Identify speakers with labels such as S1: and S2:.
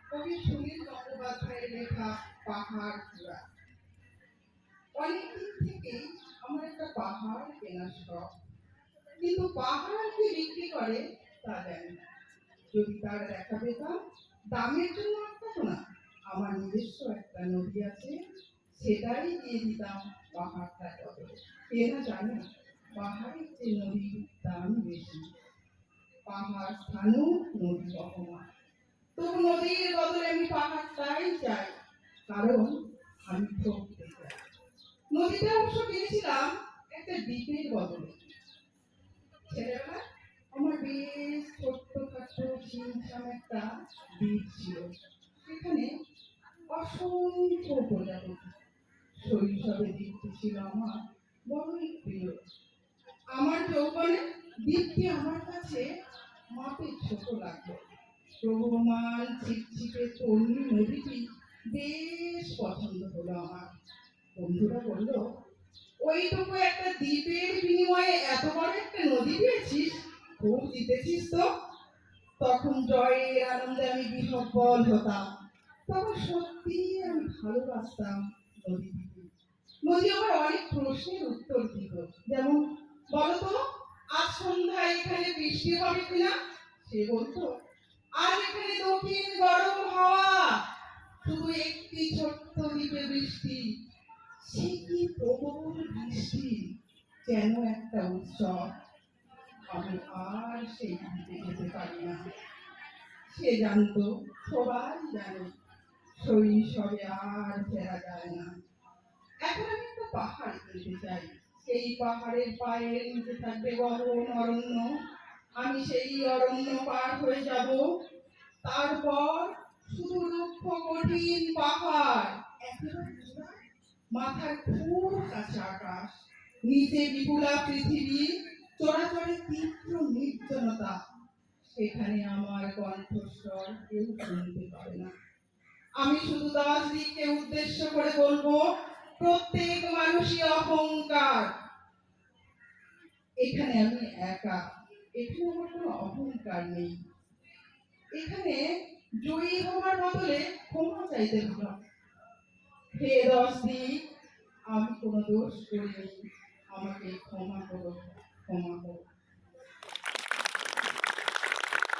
S1: কবি সুনীল গঙ্গোপাধ্যায়ের লেখা পাহাড় চূড়া। অনেকদিন থেকেই আমার একটা পাহাড় কেনার শখ, কিন্তু পাহাড় কে বিক্রি করে তা জানি না। যদি তার দেখা পেতাম, দামের জন্য আটকাতো না। আমার নিজস্ব একটা নদী আছে, সেটাই দিয়ে দিতাম পাহাড়টার বদলে। কে না জানে পাহাড়ের চেয়ে নদীর দাম বেশি। পাহাড় স্থানু, নদী বহমান। তবু নদীর বদলে আমি পাহাড়টাই চাই, কারণ আমি ঠকতে চাই। নদীটা অবশ্য কিনেছিলাম একটা দ্বীপের বদলে। ছেলেবেলায় আমার বেশ ছোট্টখাটো ছিমছাম একটা দ্বীপ ছিল। সেখানে অসংখ্য প্রজাপতি। শৈশবে দ্বীপটি ছিল আমার বড়ই প্রিয়। আমার যৌবনে দ্বীপটি আমার কাছে মাপে ছোট লাগলো। প্রবহমান ছিপছিপে তরুণী নদীটি বেশ পছন্দ হলো আমার। বন্ধুরা বলল, ওইটুকু একটা দ্বীপের বিনিময়ে এত বড় একটা নদী পেয়েছিস, খুব জিতেছিস তো। তখন জয়ের আনন্দে আমি বিহ্বল হতাম। তখন সত্যি আমি ভালোবাসতাম নদীটিকে। নদী আমার অনেক প্রশ্নের উত্তর দিত, যেমন, বলতো আজ সন্ধ্যায় এখানে বৃষ্টি হবে কিনা। সে বলতো, আজ এখানে দক্ষিণ গরম হাওয়া। শুধু একটি ছোট্ট দ্বীপে বৃষ্টি, সে কি প্রবল বৃষ্টি, যেন একটা উৎসব। আমি আর সেই দ্বীপে যেতে পারি না। সে জানতো, সবাই জানে, শৈশবে আর ফেরা যায় না। এখন আমি একটা পাহাড় কিনতে চাই। সেই পাহাড়ের পায়ের নিচে থাকবে গহন অরণ্য। আমি সেই অরণ্য পার হয়ে যাব। তারপর শুধু রুক্ষ কঠিন পাহাড়, একেবারে চূড়ায় মাথার খুব কাছে আকাশ, নিচে বিপুলা পৃথিবী, চরাচরে তীব্র নির্জনতা। সেখানে আমার কণ্ঠস্বর কেউ শুনতে পাবে না। আমি শুধু দার্জিলিংকে উদ্দেশ্য করে বলবো, প্রত্যেক মানুষই অহংকার। এখানে আমি একা, এখানে আমার কোনো অহংকার নেই। এখানে জয়ী হওয়ার বদলে ক্ষমা চাইতে ভালো। হে দার্জিলিং, আমি কোনো দোষ করিনি, আমাকে ক্ষমা করো, ক্ষমা করো।